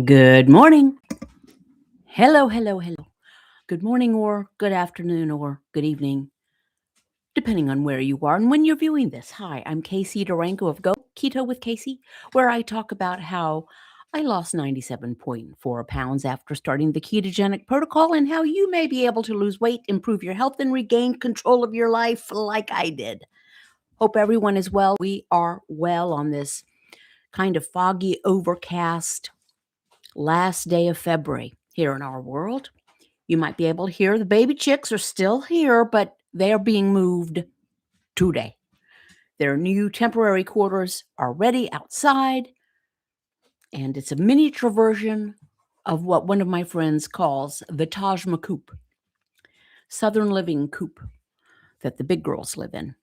Good morning. Hello, hello, hello. Good morning, or good afternoon, or good evening, depending on where you are and when you're viewing this. Hi, I'm Casey Durango of Go Keto with Casey, where I talk about how I lost 97.4 pounds after starting the ketogenic protocol and how you may be able to lose weight, improve your health, and regain control of your life like I did. Hope everyone is well. We are well on this kind of foggy, overcast last day of February here in our world. You might be able to hear the baby chicks are still here, but they are being moved today. Their new temporary quarters are ready outside, and it's a miniature version of what one of my friends calls the Taj Mahal Southern living coop that the big girls live in.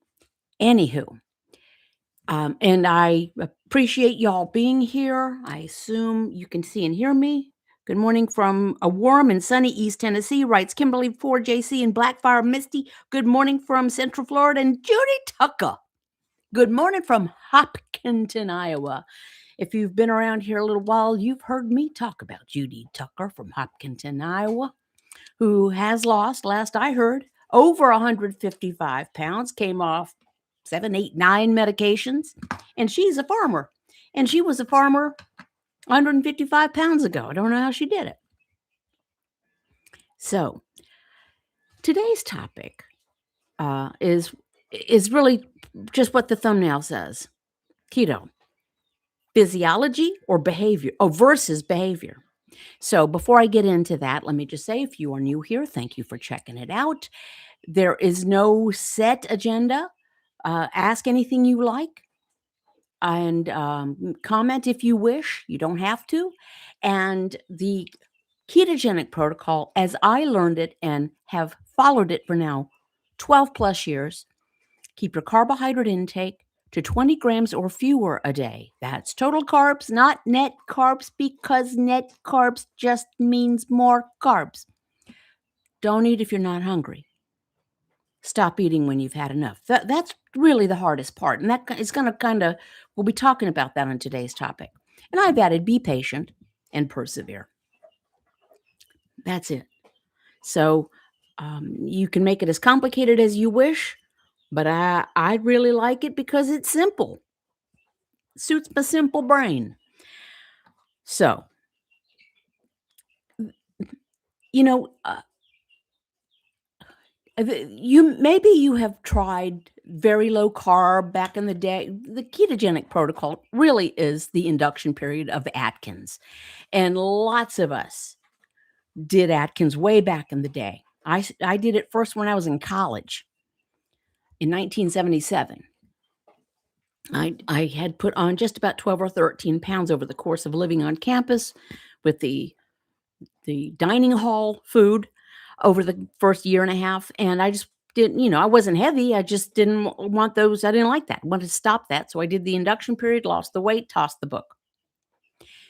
Anywho, and I appreciate y'all being here. I assume you can see and hear me. Good morning from a warm and sunny East Tennessee, writes Kimberly Ford JC in Blackfire Misty. Good morning from Central Florida and Judy Tucker. Good morning from Hopkinton, Iowa. If you've been around here a little while, you've heard me talk about Judy Tucker from Hopkinton, Iowa, who has lost, last I heard, over 155 pounds, came off 7, 8, 9 medications, and she's a farmer. And she was a farmer 155 pounds ago. I don't know how she did it. So today's topic is really just what the thumbnail says: keto, physiology or behavior, versus behavior. So before I get into that, let me just say, if you are new here, thank you for checking it out. There is no set agenda. Ask anything you like and comment if you wish. You don't have to. And the ketogenic protocol, as I learned it and have followed it for now 12 plus years, keep your carbohydrate intake to 20 grams or fewer a day. That's total carbs, not net carbs, because net carbs just means more carbs. Don't eat if you're not hungry. Stop eating when you've had enough. That's really the hardest part. And that is going to we'll be talking about that on today's topic. And I've added be patient and persevere. That's it. So you can make it as complicated as you wish, but I really like it because it's simple. Suits my simple brain. So, you know, you have tried very low carb back in the day. The ketogenic protocol really is the induction period of Atkins, and lots of us did Atkins way back in the day. I did it first when I was in college in 1977. I had put on just about 12 or 13 pounds over the course of living on campus with the dining hall food over the first year and a half. And I just didn't, I wasn't heavy. I just didn't want those. I didn't like that. I wanted to stop that. So I did the induction period, lost the weight, tossed the book.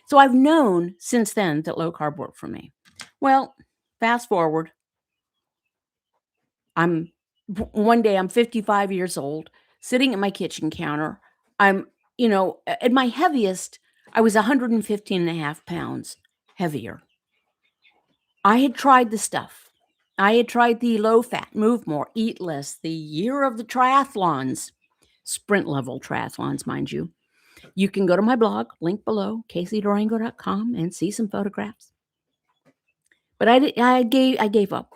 So I've known since then that low carb worked for me. Well, fast forward. One day I'm 55 years old, sitting at my kitchen counter. I'm, at my heaviest, I was 115 and a half pounds heavier. I had tried the stuff. I had tried the low fat, move more, eat less, the year of the triathlons, sprint level triathlons, mind you. You can go to my blog, link below, caseydurango.com, and see some photographs. But I gave up.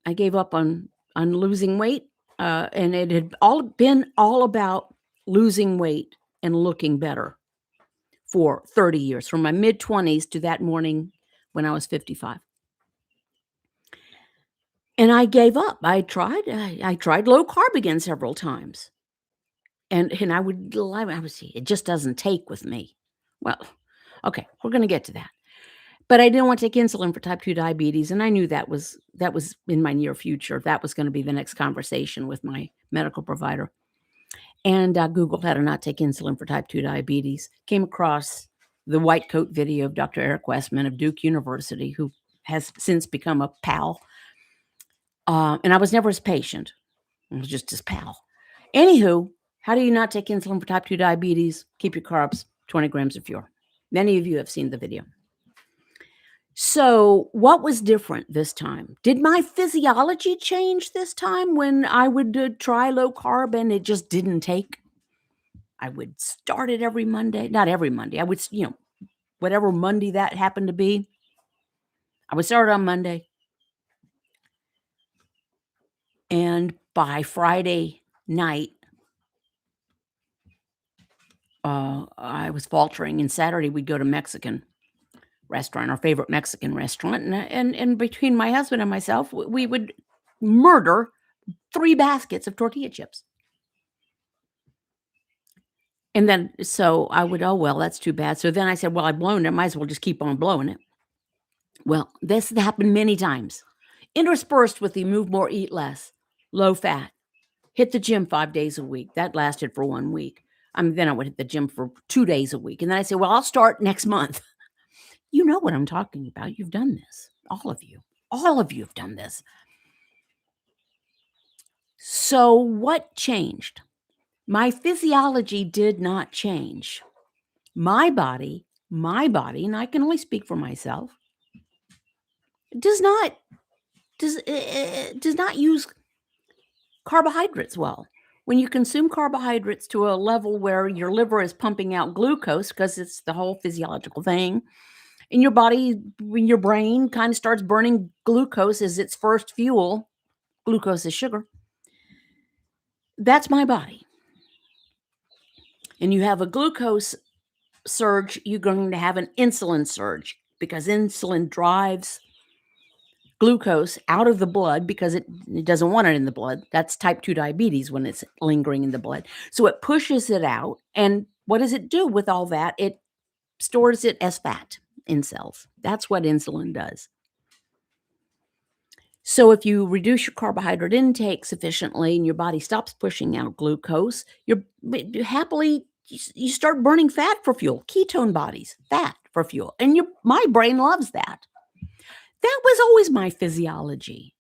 I gave up on losing weight, and it had been all about losing weight and looking better for 30 years, from my mid-20s to that morning when I was 55. And I gave up. I tried low carb again several times. And I would see it just doesn't take with me. Well, okay, we're going to get to that. But I didn't want to take insulin for type 2 diabetes, and I knew that was in my near future. That was going to be the next conversation with my medical provider. And Googled how to not take insulin for type 2 diabetes. Came across the white coat video of Dr. Eric Westman of Duke University, who has since become a pal. And I was never his patient. I was just his pal. Anywho, how do you not take insulin for type 2 diabetes? Keep your carbs 20 grams or fewer. Many of you have seen the video. So, what was different this time? Did my physiology change this time when I would try low carb and it just didn't take? I would start it every Monday, not every Monday. I would, whatever Monday that happened to be, I would start on Monday. And by Friday night, I was faltering. And Saturday, we'd go to Mexican restaurant, our favorite Mexican restaurant. And between my husband and myself, we would murder 3 baskets of tortilla chips. And then so I would, "Oh, well, that's too bad." So then I said, "Well, I've blown it, I might as well just keep on blowing it." Well, this happened many times, interspersed with the move more, eat less, low fat, hit the gym 5 days a week. That lasted for 1 week. Then I would hit the gym for 2 days a week, and then I said, "Well, I'll start next month." You know what I'm talking about. You've done this, all of you. All of you have done this. So what changed? My physiology did not change. My body, and I can only speak for myself, does not does not use carbohydrates well. When you consume carbohydrates to a level where your liver is pumping out glucose, because it's the whole physiological thing, in your body, when your brain kind of starts burning glucose as its first fuel, glucose is sugar. That's my body. And you have a glucose surge, you're going to have an insulin surge because insulin drives glucose out of the blood because it doesn't want it in the blood. That's type 2 diabetes when it's lingering in the blood. So it pushes it out. And what does it do with all that? It stores it as fat in cells. That's what insulin does. So if you reduce your carbohydrate intake sufficiently and your body stops pushing out glucose, you start burning fat for fuel, ketone bodies, fat for fuel. And my brain loves that. That was always my physiology.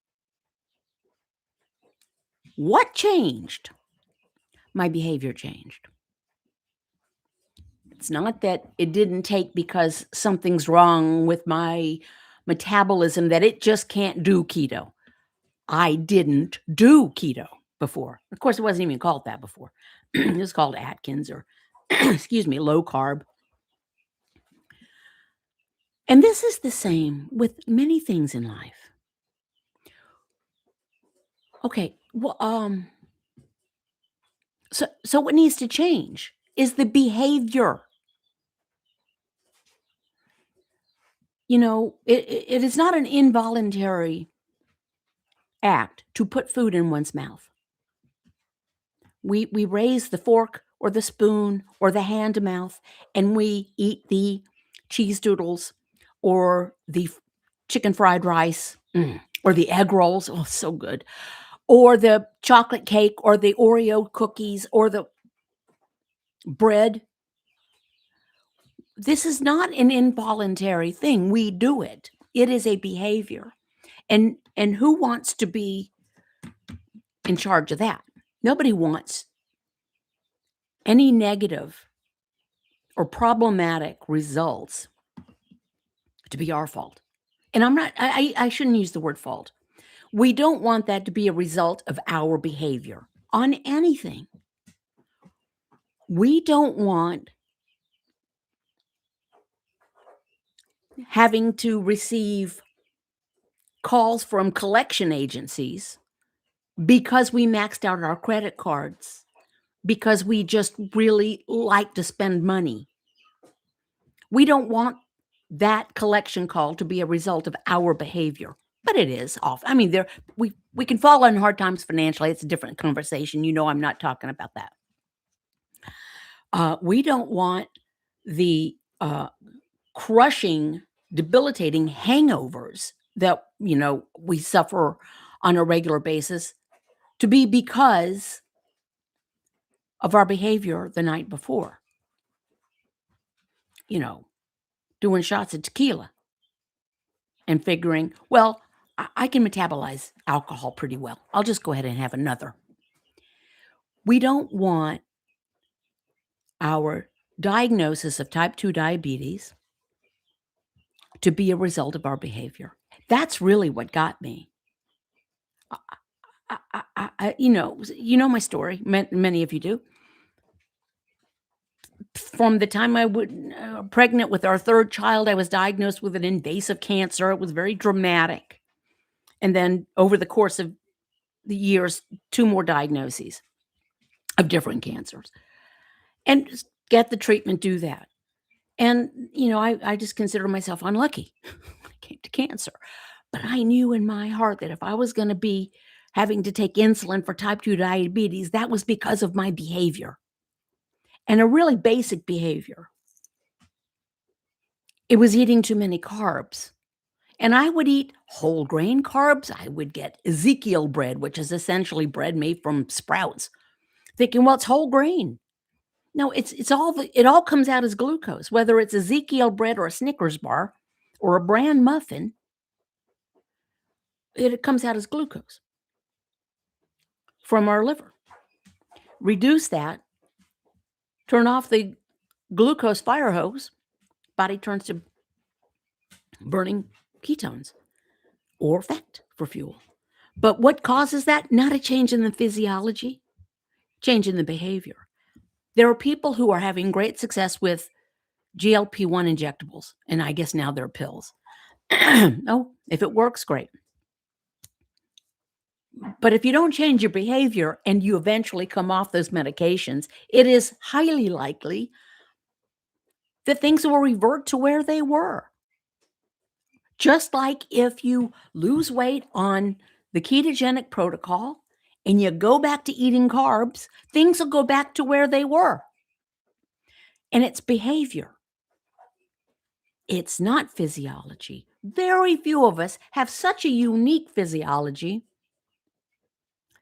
What changed? My behavior changed. It's not that it didn't take because something's wrong with my metabolism that it just can't do keto. I didn't do keto before. Of course, it wasn't even called that before. It was called Atkins or, excuse me, low carb. And this is the same with many things in life. Okay, well, so what needs to change is the behavior. It is not an involuntary act to put food in one's mouth. We raise the fork or the spoon or the hand to mouth, and we eat the cheese doodles or the chicken fried rice, or the egg rolls, oh, so good, or the chocolate cake or the Oreo cookies or the bread. This is not an involuntary thing. We do it. It is a behavior. And who wants to be in charge of that? Nobody wants any negative or problematic results to be our fault. And I shouldn't use the word fault. We don't want that to be a result of our behavior on anything. We don't want having to receive calls from collection agencies because we maxed out our credit cards, because we just really like to spend money. We don't want that collection call to be a result of our behavior, but it is often. We can fall in hard times financially. It's a different conversation. I'm not talking about that. We don't want the crushing, debilitating hangovers that we suffer on a regular basis to be because of our behavior the night before. Doing shots of tequila and figuring, well, I can metabolize alcohol pretty well. I'll just go ahead and have another. We don't want our diagnosis of type 2 diabetes to be a result of our behavior. That's really what got me. You know my story. Many of you do. From the time I was pregnant with our third child, I was diagnosed with an invasive cancer. It was very dramatic. And then over the course of the years, 2 more diagnoses of different cancers. And get the treatment, do that. And, I just consider myself unlucky when it came to cancer. But I knew in my heart that if I was gonna be having to take insulin for type 2 diabetes, that was because of my behavior, and a really basic behavior. It was eating too many carbs. And I would eat whole grain carbs. I would get Ezekiel bread, which is essentially bread made from sprouts, thinking, well, it's whole grain. No, it all comes out as glucose, whether it's Ezekiel bread or a Snickers bar or a bran muffin, it comes out as glucose from our liver. Reduce that, turn off the glucose fire hose, body turns to burning ketones or fat for fuel. But what causes that? Not a change in the physiology, change in the behavior. There are people who are having great success with GLP-1 injectables, and I guess now they're pills. Oh, if it works, great. But if you don't change your behavior and you eventually come off those medications, it is highly likely that things will revert to where they were. Just like if you lose weight on the ketogenic protocol and you go back to eating carbs, things will go back to where they were. And it's behavior. It's not physiology. Very few of us have such a unique physiology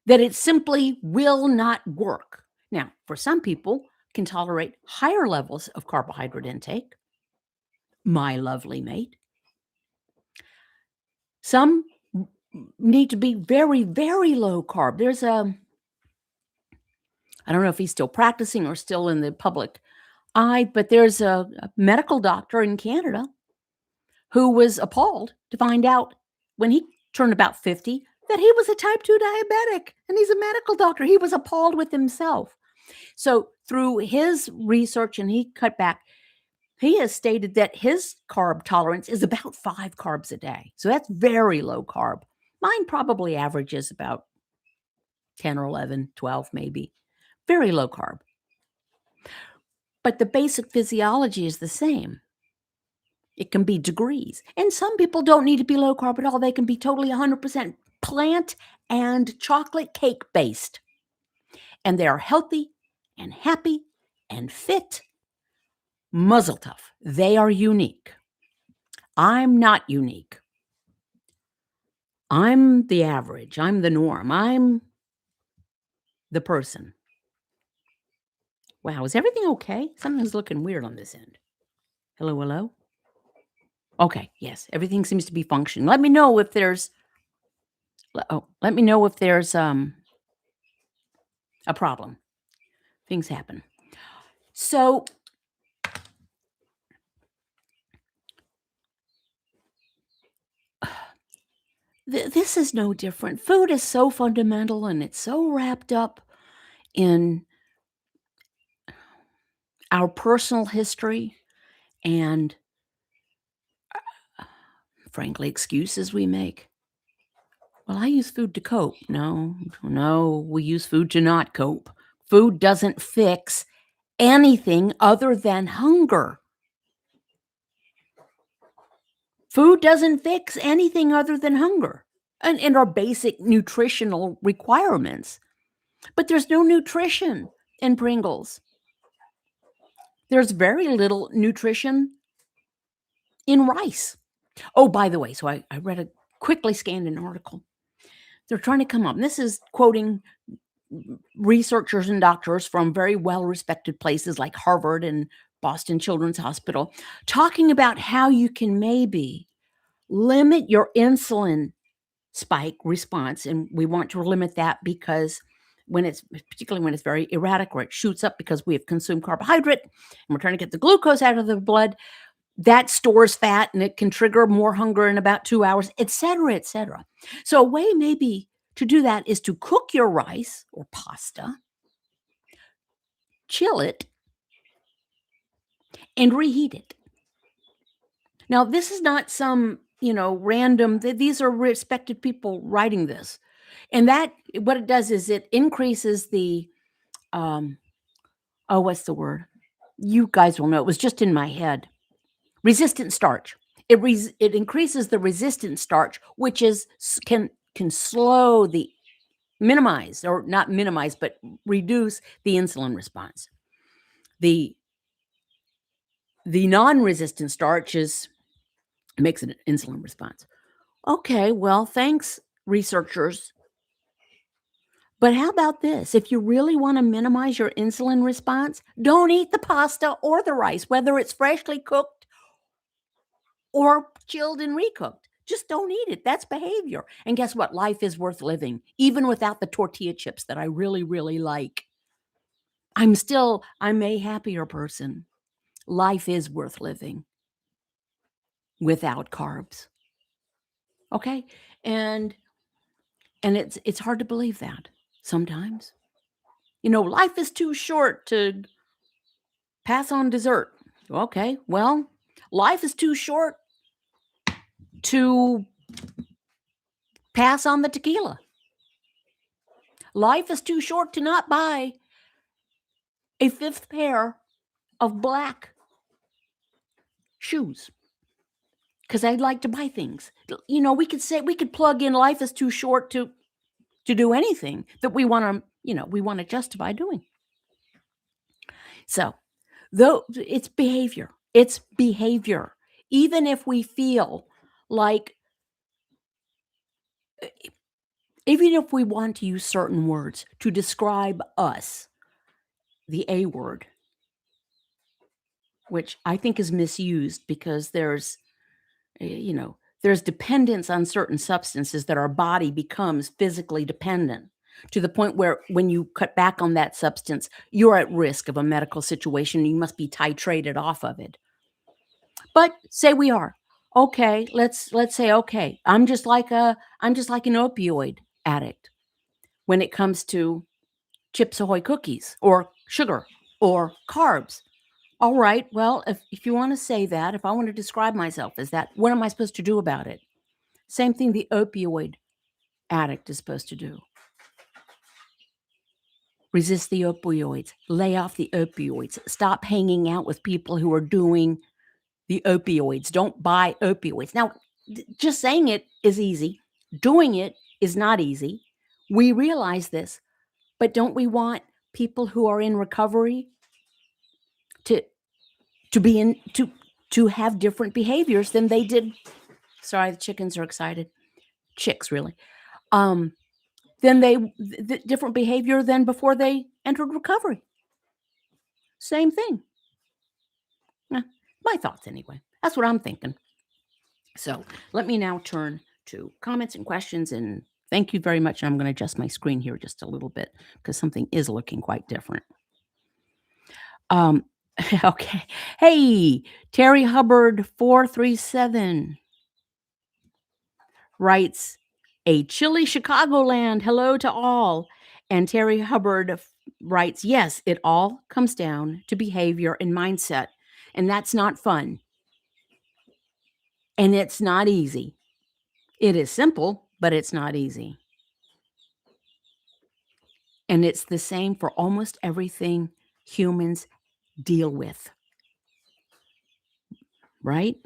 that it simply will not work. Now, for some people can tolerate higher levels of carbohydrate intake, my lovely mate. Some need to be very, very low carb. There's I don't know if he's still practicing or still in the public eye, but there's a medical doctor in Canada who was appalled to find out when he turned about 50 that he was a type 2 diabetic, and he's a medical doctor. He was appalled with himself. So through his research, and he cut back, he has stated that his carb tolerance is about 5 carbs a day. So that's very low carb. Mine probably averages about 10 or 11, 12 maybe. Very low carb. But the basic physiology is the same. It can be degrees. And some people don't need to be low carb at all. They can be totally 100% plant and chocolate cake based. And they are healthy and happy and fit. Muzzle tough. They are unique. I'm not unique. I'm the average. I'm the norm. I'm the person. Wow, is everything okay? Something's looking weird on this end. Hello, hello? Okay, yes, everything seems to be functioning. Let me know if there's a problem. Things happen. So this is no different. Food is so fundamental and it's so wrapped up in our personal history and frankly, excuses we make. Well, I use food to cope. No, we use food to not cope. Food doesn't fix anything other than hunger. Food doesn't fix anything other than hunger and our basic nutritional requirements. But there's no nutrition in Pringles. There's very little nutrition in rice. Oh, by the way, so I quickly scanned an article. They're trying to come up, and this is quoting researchers and doctors from very well-respected places like Harvard and Boston Children's Hospital, talking about how you can maybe limit your insulin spike response. And we want to limit that because particularly when it's very erratic or it shoots up because we have consumed carbohydrate and we're trying to get the glucose out of the blood, that stores fat and it can trigger more hunger in about 2 hours, et cetera, et cetera. So a way maybe to do that is to cook your rice or pasta, chill it, and reheat it. Now, this is not some, random, these are respected people writing this. And that, what it does is it increases the, um, oh, what's the word? You guys will know. It was just in my head. Resistant starch. It increases the resistant starch, which can slow the minimize, or not minimize, but reduce the insulin response. The non-resistant starch makes an insulin response. Okay, well, thanks, researchers. But how about this? If you really want to minimize your insulin response, don't eat the pasta or the rice, whether it's freshly cooked or chilled and recooked. Just don't eat it. That's behavior. And guess what? Life is worth living, even without the tortilla chips that I really, really like. I'm a happier person. Life is worth living without carbs. Okay? And it's hard to believe that sometimes. Life is too short to pass on dessert. Okay, well, life is too short to pass on the tequila. Life is too short to not buy a fifth pair of black shoes because I'd like to buy things. We could plug in life is too short to do anything that we want to justify doing. So, though it's behavior. It's behavior. Even if we feel like, even if we want to use certain words to describe us, the A word, which I think is misused because there's dependence on certain substances that our body becomes physically dependent to the point where when you cut back on that substance, you're at risk of a medical situation. You must be titrated off of it. But say we are. Okay, let's say, okay, I'm just like an opioid addict when it comes to Chips Ahoy cookies or sugar or carbs. All right, well, if you want to say that, if I want to describe myself as that, what am I supposed to do about it? Same thing the opioid addict is supposed to do. Resist the opioids. Lay off the opioids. Stop hanging out with people who are doing the opioids. Don't buy opioids. Now, just saying it is easy. Doing it is not easy. We realize this, but don't we want people who are in recovery to be in to have different behaviors than they did? Sorry, the chickens are excited. Chicks, really. Then different behavior than before they entered recovery. Same thing. My thoughts anyway. That's what I'm thinking. So let me now turn to comments and questions, and thank you very much. I'm going to adjust my screen here just a little bit because something is looking quite different. Okay. Hey, Terry Hubbard 437 writes, a chilly Chicagoland hello to all. And Terry Hubbard writes, yes, it all comes down to behavior and mindset. And that's not fun. And it's not easy. It is simple, but it's not easy. And it's the same for almost everything humans deal with. Right?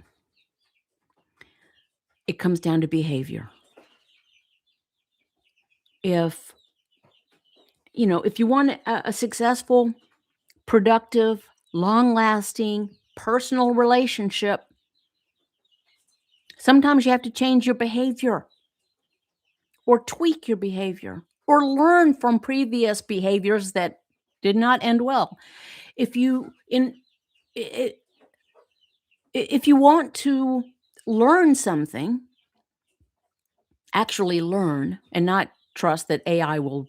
It comes down to behavior. If you want a successful, productive, long-lasting, personal relationship, sometimes you have to change your behavior or tweak your behavior or learn from previous behaviors that did not end well. If you want to learn something, actually learn and not trust that AI will,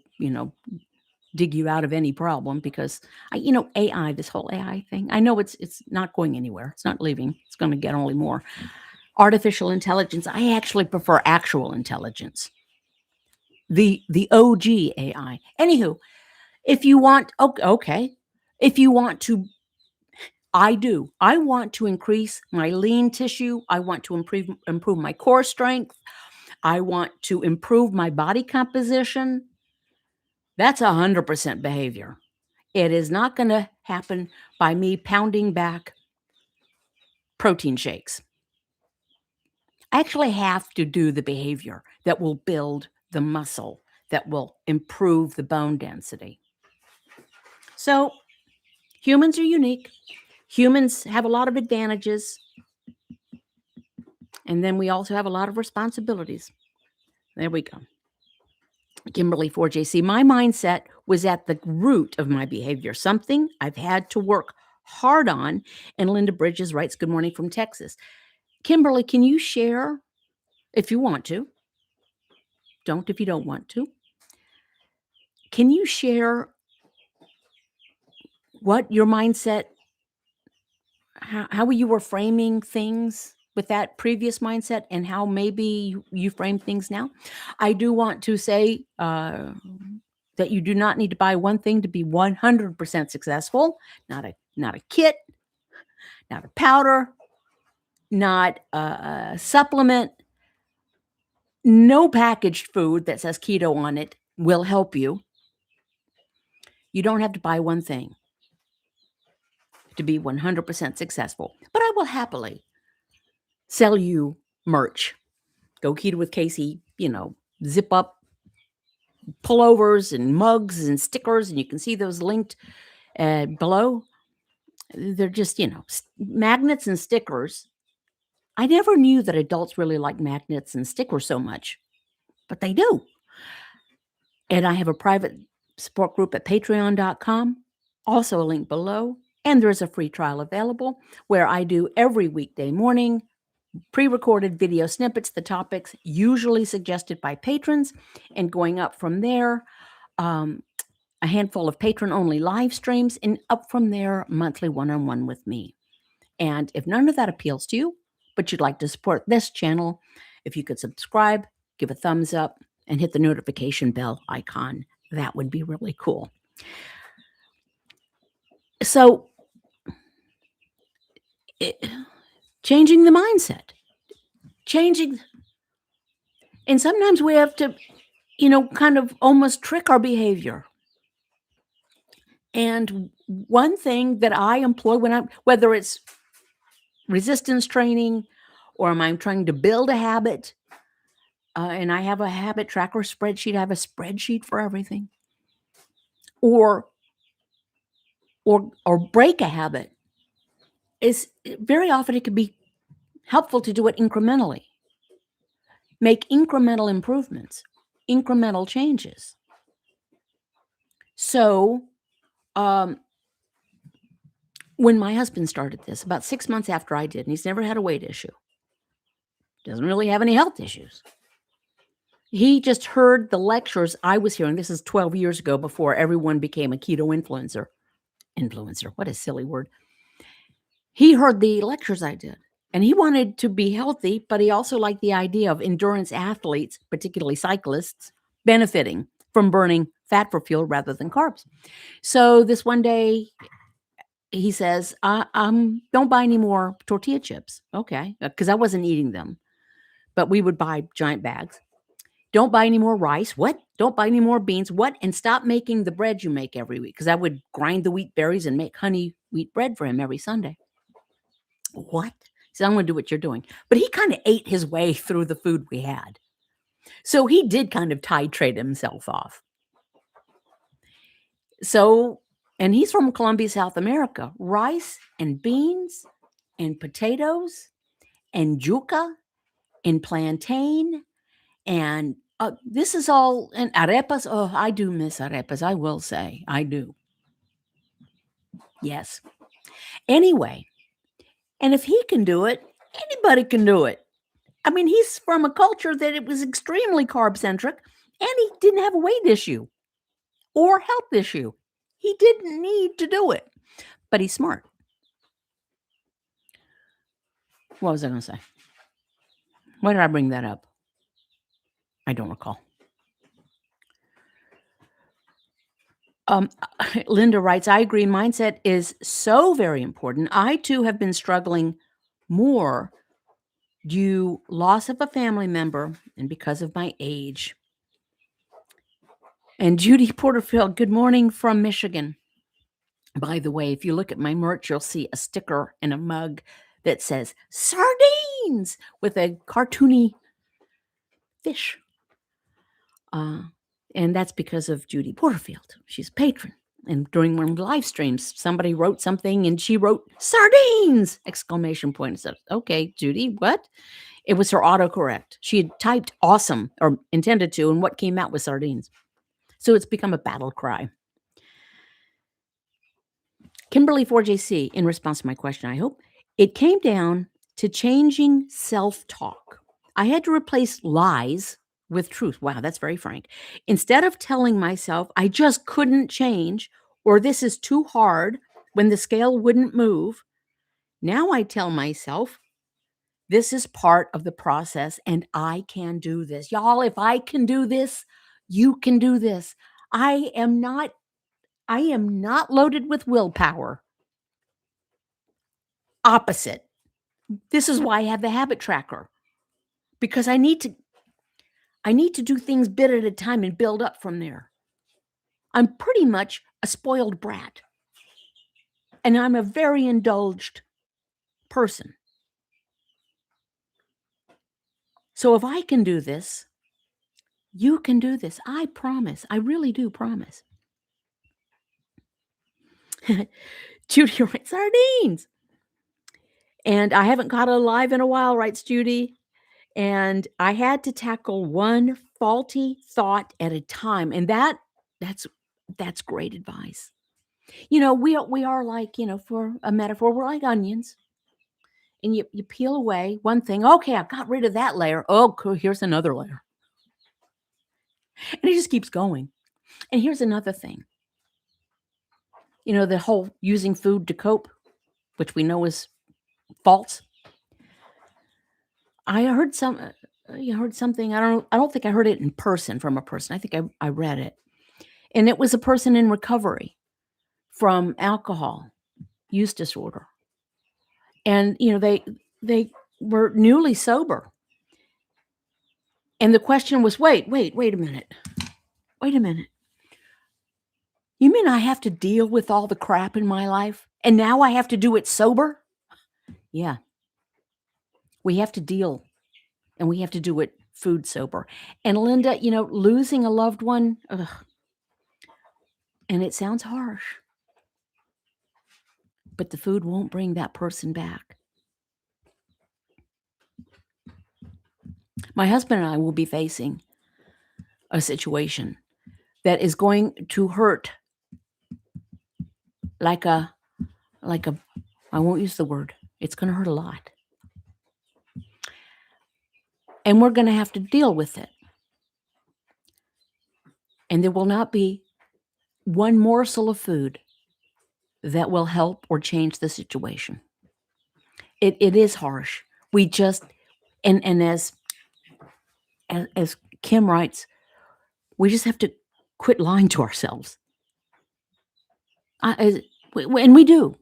dig you out of any problem because AI, this whole AI thing, I know it's not going anywhere. It's not leaving. It's going to get only more. Artificial intelligence, I actually prefer actual intelligence. The OG AI. Anywho, if you want, okay. If you want to, I do. I want to increase my lean tissue. I want to improve my core strength. I want to improve my body composition. That's 100% behavior. It is not going to happen by me pounding back protein shakes. I actually have to do the behavior that will build the muscle, that will improve the bone density. So humans are unique. Humans have a lot of advantages. And then we also have a lot of responsibilities. There we go. Kimberly 4JC, my mindset was at the root of my behavior, something I've had to work hard on. And Linda Bridges writes, good morning from Texas. Kimberly, can you share if you want to? Don't if you don't want to. Can you share what your mindset, how you were framing things with that previous mindset and how maybe you frame things now? I do want to say that you do not need to buy one thing to be 100% successful. Not a kit, not a powder, not a supplement. No packaged food that says keto on it will help you. You don't have to buy one thing to be 100% successful. But I will happily sell you merch. Go Keto with Casey, zip up pullovers and mugs and stickers, and you can see those linked below. They're just, magnets and stickers. I never knew that adults really like magnets and stickers so much, but they do. And I have a private support group at patreon.com, also a link below. And there's a free trial available where I do every weekday morning pre-recorded video snippets, the topics usually suggested by patrons, and going up from there, a handful of patron-only live streams, and up from there, monthly one-on-one with me. And if none of that appeals to you, but you'd like to support this channel, if you could subscribe, give a thumbs up, and hit the notification bell icon, that would be really cool. So, changing the mindset, and sometimes we have to, kind of almost trick our behavior. And one thing that I employ whether it's resistance training or I'm trying to build a habit, and I have a habit tracker spreadsheet, I have a spreadsheet for everything, or break a habit, is very often it can be helpful to do it incrementally. Make incremental improvements, incremental changes. So, when my husband started this, about 6 months after I did, and he's never had a weight issue, doesn't really have any health issues. He just heard the lectures I was hearing. This is 12 years ago, before everyone became a keto influencer. Influencer, what a silly word. He heard the lectures I did, and he wanted to be healthy, but he also liked the idea of endurance athletes, particularly cyclists, benefiting from burning fat for fuel rather than carbs. So this one day, he says, don't buy any more tortilla chips. Okay, because I wasn't eating them, but we would buy giant bags. Don't buy any more rice. What? Don't buy any more beans. What? And stop making the bread you make every week, because I would grind the wheat berries and make honey wheat bread for him every Sunday. What? He said, I'm going to do what you're doing. But he kind of ate his way through the food we had. So he did kind of titrate himself off. So, and he's from Colombia, South America. Rice and beans and potatoes and yuca and plantain and this is all, and arepas. Oh, I do miss arepas. I will say, I do. Yes. Anyway, and if he can do it, anybody can do it. I mean, he's from a culture that it was extremely carb-centric, and he didn't have a weight issue. or health issue. He didn't need to do it, but he's smart. What was I going to say? Why did I bring that up? I don't recall. Linda writes, I agree. Mindset is so very important. I too have been struggling more due loss of a family member and because of my age. And Judy Porterfield, good morning from Michigan. By the way, if you look at my merch, you'll see a sticker and a mug that says sardines with a cartoony fish. And that's because of Judy Porterfield. She's a patron. And during one of the live streams, somebody wrote something and she wrote sardines! Exclamation point. I said, okay, Judy, what? It was her autocorrect. She had typed awesome or intended to, and what came out was sardines. So it's become a battle cry. Kimberly 4JC, in response to my question, I hope, it came down to changing self-talk. I had to replace lies with truth. Wow, that's very frank. Instead of telling myself I just couldn't change or this is too hard when the scale wouldn't move, now I tell myself this is part of the process and I can do this. Y'all, if I can do this, you can do this. I am not loaded with willpower. Opposite. This is why I have the habit tracker, because I need to do things bit at a time and build up from there. I'm pretty much a spoiled brat, and I'm a very indulged person. So if I can do this, you can do this. I promise. I really do promise. Judy writes, sardines. And I haven't caught it alive in a while, writes Judy. And I had to tackle one faulty thought at a time. And that's great advice. We are like, for a metaphor, we're like onions. And you peel away one thing. Okay, I've got rid of that layer. Oh, cool, here's another layer. And it just keeps going. And here's another thing. The whole using food to cope, which we know is false. I heard something. I don't think I heard it in person from a person. I think I read it. And it was a person in recovery from alcohol use disorder. And they were newly sober. And the question was, wait a minute. Wait a minute. You mean I have to deal with all the crap in my life? And now I have to do it sober? Yeah. We have to deal, and we have to do it food sober. And Linda, losing a loved one, and it sounds harsh, but the food won't bring that person back. My husband and I will be facing a situation that is going to hurt like a, I won't use the word. It's going to hurt a lot. And we're going to have to deal with it. And there will not be one morsel of food that will help or change the situation. It is harsh. We just, and as Kim writes, we just have to quit lying to ourselves. And we do.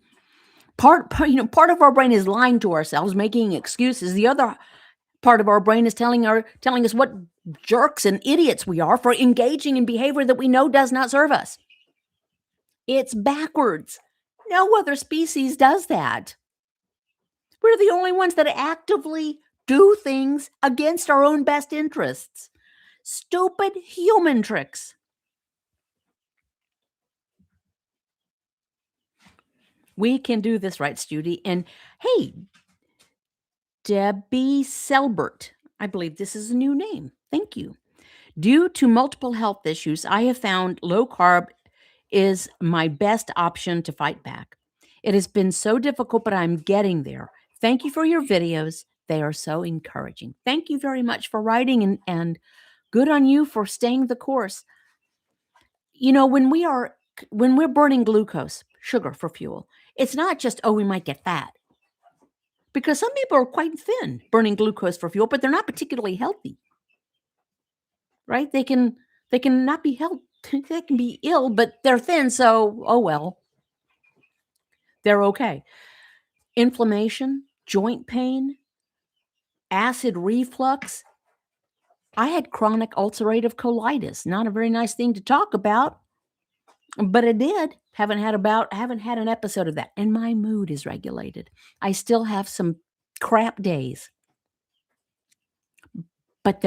Part of our brain is lying to ourselves, making excuses. The other part of our brain is telling us what jerks and idiots we are for engaging in behavior that we know does not serve us. It's backwards. No other species does that. We're the only ones that actively do things against our own best interests. Stupid human tricks. We can do this, right, Judy? And hey, Debbie Selbert, I believe this is a new name. Thank you. Due to multiple health issues, I have found low carb is my best option to fight back. It has been so difficult, but I'm getting there. Thank you for your videos. They are so encouraging. Thank you very much for writing, and good on you for staying the course. when we're burning glucose, sugar for fuel, it's not just, oh, we might get fat. Because some people are quite thin burning glucose for fuel, but they're not particularly healthy. Right? They can not be healthy. They can be ill, but they're thin, so oh well. They're okay. Inflammation, joint pain, acid reflux. I had chronic ulcerative colitis. Not a very nice thing to talk about, but I did. Haven't had an episode of that. And my mood is regulated. I still have some crap days, but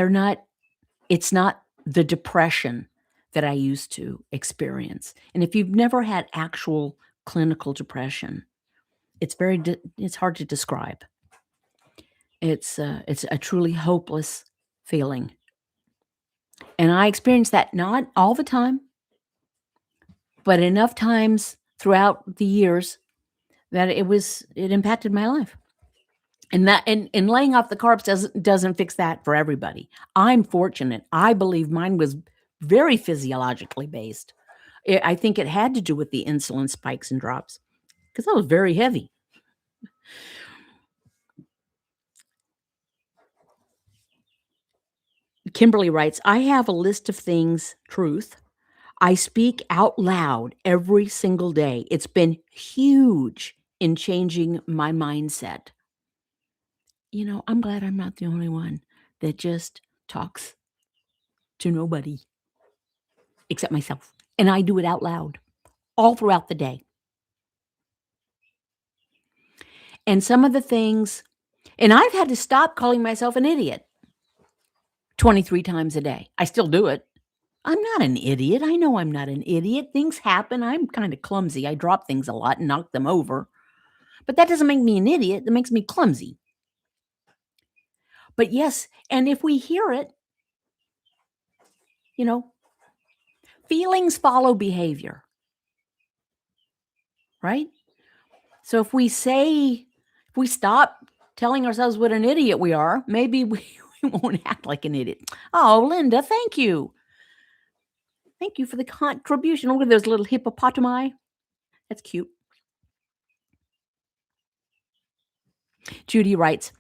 it's not the depression that I used to experience. And if you've never had actual clinical depression, it's hard to describe. It's a truly hopeless feeling. And I experienced that not all the time, but enough times throughout the years that it impacted my life. And laying off the carbs doesn't fix that for everybody. I'm fortunate. I believe mine was very physiologically based. I think it had to do with the insulin spikes and drops because I was very heavy. Kimberly writes, I have a list of things, truth, I speak out loud every single day. It's been huge in changing my mindset. I'm glad I'm not the only one that just talks to nobody except myself. And I do it out loud all throughout the day. And some of the things, and I've had to stop calling myself an idiot 23 times a day. I still do it. I'm not an idiot. I know I'm not an idiot. Things happen. I'm kind of clumsy. I drop things a lot and knock them over. But that doesn't make me an idiot. That makes me clumsy. But yes, and if we hear it, feelings follow behavior, right? So if we stop telling ourselves what an idiot we are, maybe we won't act like an idiot. Oh, Linda, thank you. Thank you for the contribution. Look at those little hippopotami. That's cute. Judy writes,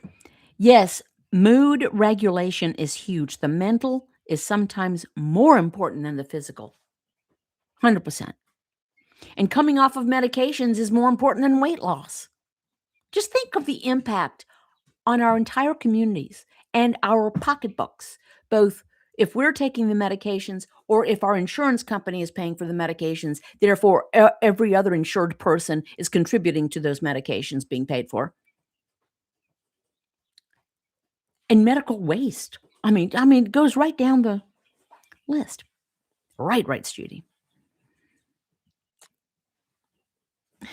yes, mood regulation is huge. The mental is sometimes more important than the physical. 100%. And coming off of medications is more important than weight loss. Just think of the impact on our entire communities and our pocketbooks, both if we're taking the medications or if our insurance company is paying for the medications. Therefore, every other insured person is contributing to those medications being paid for. And medical waste. I mean, it goes right down the list. Right, Judy.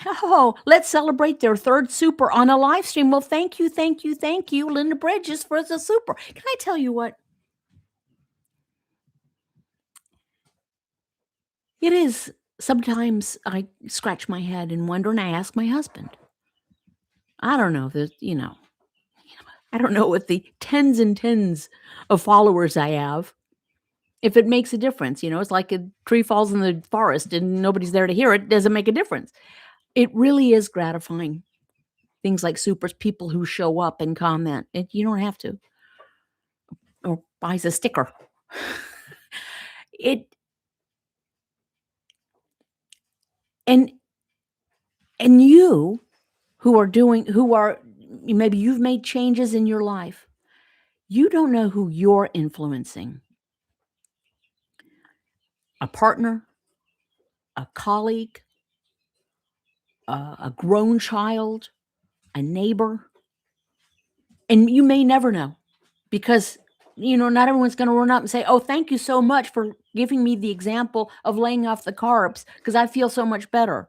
Oh, let's celebrate their third super on a live stream. Well, thank you, Linda Bridges, for the super. Can I tell you what? It is. Sometimes I scratch my head and wonder, and I ask my husband. I don't know if I don't know with the tens and tens of followers I have, if it makes a difference. It's like a tree falls in the forest and nobody's there to hear it. Doesn't make a difference. It really is gratifying. Things like supers, people who show up and comment. You don't have to. Or buys a sticker. And you maybe you've made changes in your life. You don't know who you're influencing. A partner, a colleague, a grown child, a neighbor. And you may never know because, not everyone's going to run up and say, oh, thank you so much for giving me the example of laying off the carbs because I feel so much better.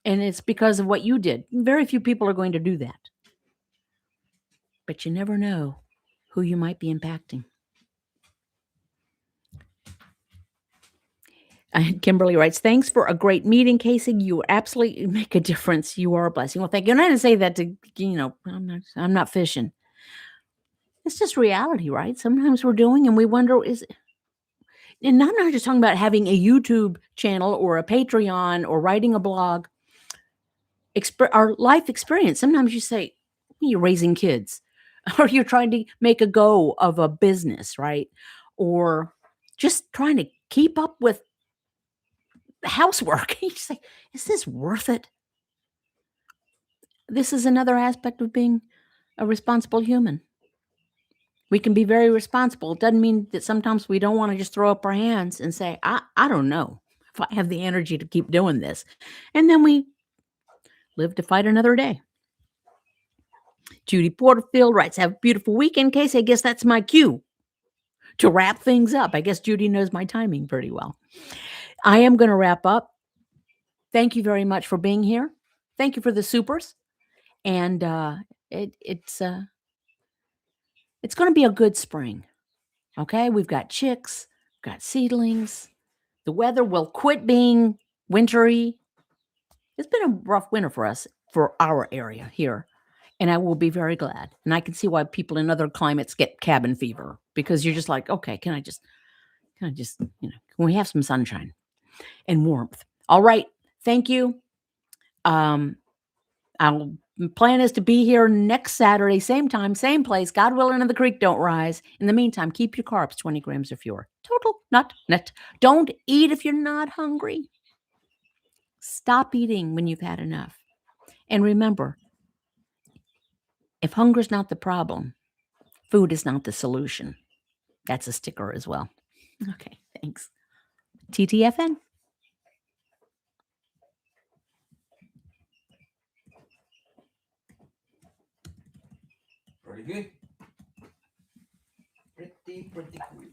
And it's because of what you did. Very few people are going to do that. But you never know who you might be impacting. Kimberly writes, thanks for a great meeting, Casey. You absolutely make a difference. You are a blessing. Well, thank you. And I didn't say that to, I'm not fishing. It's just reality, right? Sometimes we're doing and we wonder, And I'm not just talking about having a YouTube channel or a Patreon or writing a blog. Our life experience. Sometimes you say you're raising kids, or you're trying to make a go of a business, right? Or just trying to keep up with housework. You say, is this worth it? This is another aspect of being a responsible human. We can be very responsible. It doesn't mean that sometimes we don't want to just throw up our hands and say, I don't know if I have the energy to keep doing this. And then we live to fight another day. Judy Porterfield writes, have a beautiful weekend, Casey. I guess that's my cue to wrap things up. I guess Judy knows my timing pretty well. I am going to wrap up. Thank you very much for being here. Thank you for the supers. And it's going to be a good spring. Okay, we've got chicks, we've got seedlings. The weather will quit being wintry. It's been a rough winter for us, for our area here. And I will be very glad. And I can see why people in other climates get cabin fever, because you're just like, okay, can I just, can we have some sunshine and warmth? All right. Thank you. Our plan is to be here next Saturday, same time, same place. God willing, and the creek don't rise. In the meantime, keep your carbs 20 grams or fewer. Total, not net. Don't eat if you're not hungry. Stop eating when you've had enough. And remember, if hunger is not the problem, food is not the solution. That's a sticker as well. Okay, thanks. TTFN. Pretty good. Pretty cool.